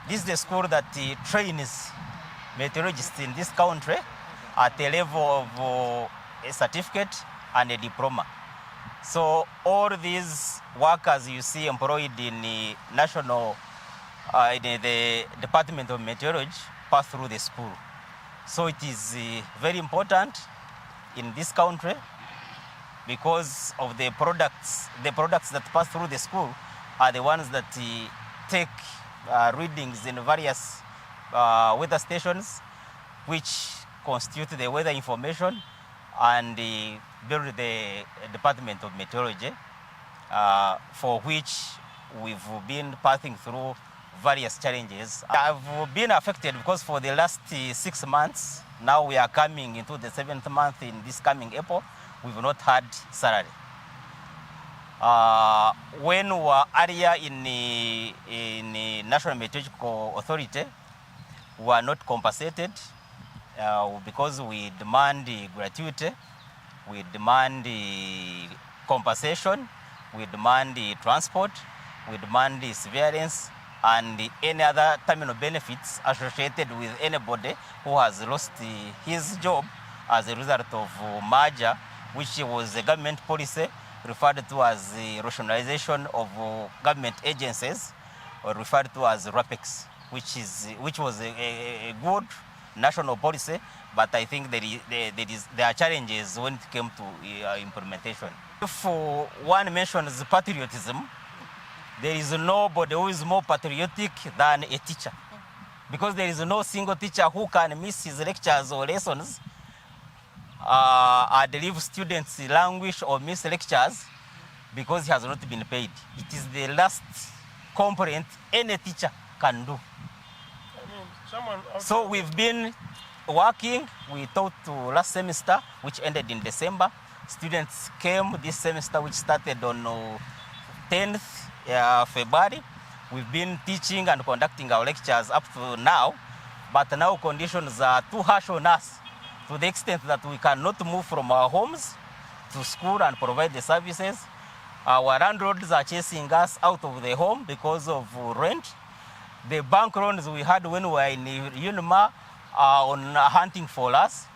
This is the school that trains meteorologists in this country at the level of a certificate and a diploma. So all these workers you see employed in the national, in the Department of Meteorology pass through the school. So it is very important in this country because of the products that pass through the school are the ones that take readings in various weather stations, which constitute the weather information and build the Department of Meteorology, for which we've been passing through various challenges. I've been affected because for the last 6 months, now we are coming into the 7th month in this coming April, we've not had salary. When we were earlier in the National Meteorological Authority, we were not compensated because we demand gratuity, we demand compensation, we demand transport, we demand surveillance, and any other terminal benefits associated with anybody who has lost his job as a result of merger, which was a government policy referred to as the rationalization of government agencies, or referred to as RAPEX, which was a good national policy, but I think there are challenges when it came to implementation. If one mentions patriotism, there is nobody who is more patriotic than a teacher, because there is no single teacher who can miss his lectures or lessons and leave students languish or miss lectures because he has not been paid. It is the last complaint any teacher can do. So we've been working. We taught last semester, which ended in December. Students came this semester, which started on 10th February. We've been teaching and conducting our lectures up to now, but now conditions are too harsh on us to the extent that we cannot move from our homes to school and provide the services. Our landlords are chasing us out of the home because of rent. The bank loans we had when we were in UNMA are on hunting for us.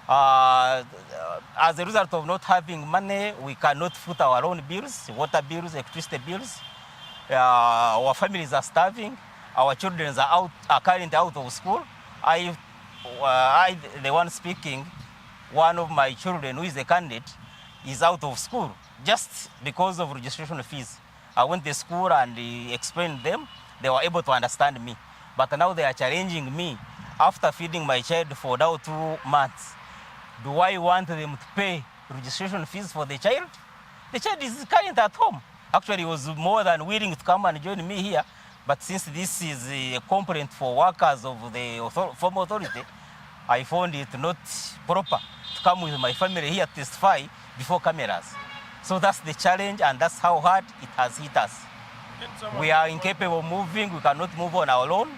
As a result of not having money, we cannot foot our own bills, water bills, electricity bills. Our families are starving. Our children are currently out of school. The one speaking, one of my children who is a candidate is out of school just because of registration fees. I went to school and explained them. They were able to understand me. But now they are challenging me after feeding my child for now 2 months. Do I want them to pay registration fees for the child? The child is currently at home. Actually, he was more than willing to come and join me here. But since this is a complaint for workers of the former authority, I found it not proper to come with my family here to testify before cameras. So that's the challenge, and that's how hard it has hit us. We are incapable of moving. We cannot move on our own.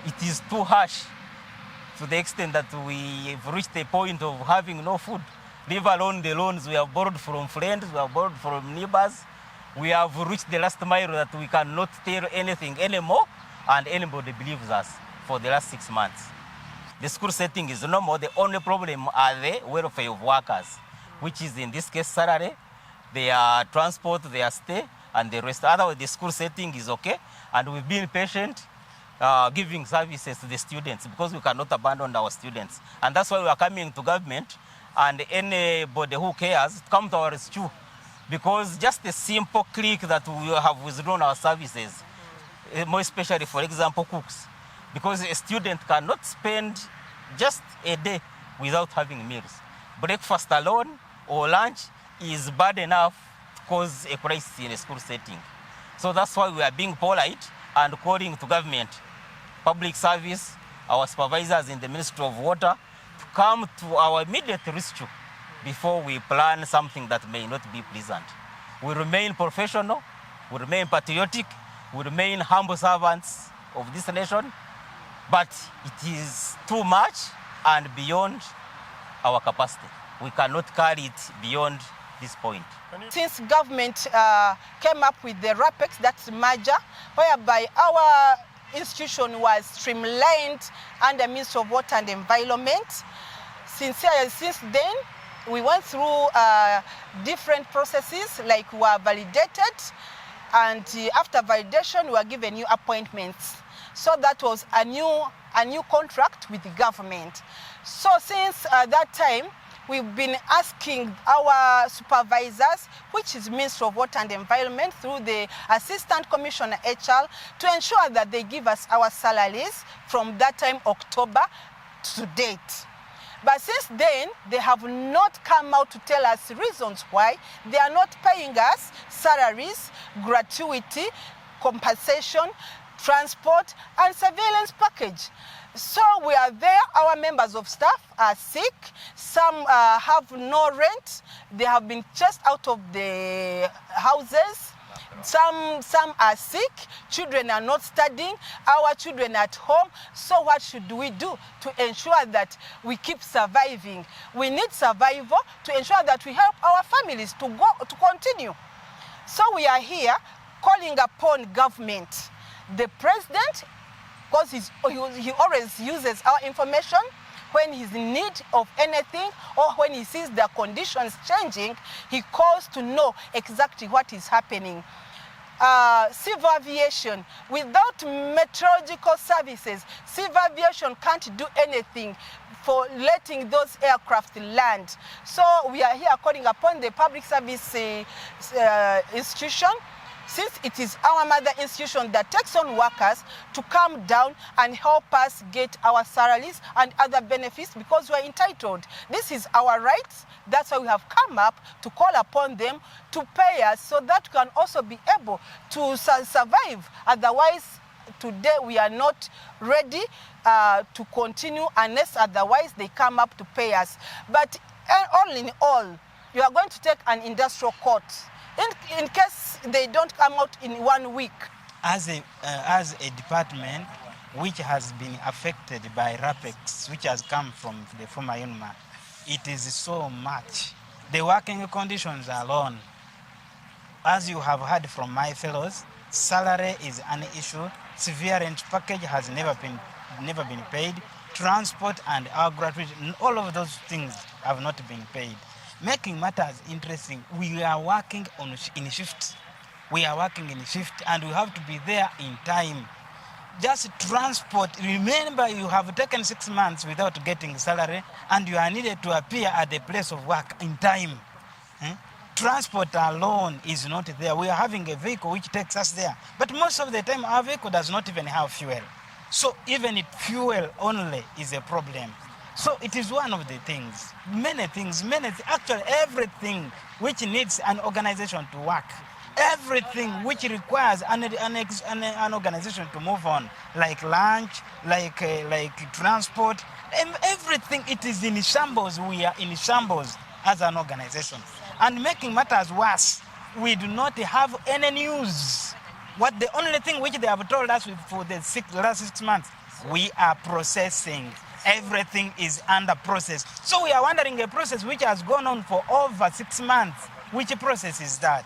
It is too harsh to the extent that we have reached a point of having no food, leave alone the loans we have borrowed from friends, we have borrowed from neighbors. We have reached the last mile that we cannot tell anything anymore, and anybody believes us for the last 6 months. The school setting is normal. The only problem are the welfare of workers, which is in this case salary, their transport, their stay, and the rest. Otherwise, the school setting is okay, and we've been patient giving services to the students because we cannot abandon our students. And that's why we are coming to government and anybody who cares come to our rescue, because just a simple click that we have withdrawn our services, more especially, for example, cooks, because a student cannot spend just a day without having meals. Breakfast alone or lunch is bad enough to cause a crisis in a school setting. So that's why we are being polite and calling to government, public service, our supervisors in the Ministry of Water, to come to our immediate rescue before we plan something that may not be pleasant. We remain professional, we remain patriotic, we remain humble servants of this nation, but it is too much and beyond our capacity. We cannot carry it beyond this point. Since government came up with the RAPEX, that's merger, whereby our institution was streamlined under Ministry of Water and Environment. Since then, we went through different processes, like we were validated, and after validation, we were given new appointments. So that was a new contract with the government. So since that time, we've been asking our supervisors, which is Ministry of Water and Environment, through the Assistant Commissioner HR, to ensure that they give us our salaries from that time, October, to date. But since then, they have not come out to tell us reasons why they are not paying us salaries, gratuity, compensation, transport, and surveillance package. So we are there, our members of staff are sick, some have no rent, they have been chased out of the houses, some are sick, children are not studying, our children are at home. So what should we do to ensure that we keep surviving? We need survival to ensure that we help our families to continue. So we are here calling upon government, the president, because he always uses our information when he's in need of anything or when he sees the conditions changing, he calls to know exactly what is happening. Civil aviation, without meteorological services, civil aviation can't do anything for letting those aircraft land. So we are here calling upon the public service institution, since it is our mother institution that takes on workers, to come down and help us get our salaries and other benefits, because we are entitled. This is our rights. That's why we have come up to call upon them to pay us, so that we can also be able to survive. Otherwise, today we are not ready to continue unless otherwise they come up to pay us. But all in all, you are going to take an industrial court in case they don't come out in 1 week. As a department which has been affected by RAPEX, which has come from the former UNMA, it is so much. The working conditions alone, as you have heard from my fellows, salary is an issue, severance package has never been paid, transport and our gratuity, all of those things have not been paid. Making matters interesting, we are working in shift. We are working in shift and we have to be there in time. Just transport, remember you have taken 6 months without getting salary and you are needed to appear at the place of work in time. Transport alone is not there. We are having a vehicle which takes us there. But most of the time our vehicle does not even have fuel. So even if fuel only is a problem. So it is one of the things, many things, actually everything which needs an organization to work, everything which requires an organization to move on, like lunch, like transport, everything, it is in shambles. We are in shambles as an organization. And making matters worse, we do not have any news. The only thing which they have told us for the last 6 months, we are processing. Everything is under process. So we are wondering a process which has gone on for over 6 months. Which process is that?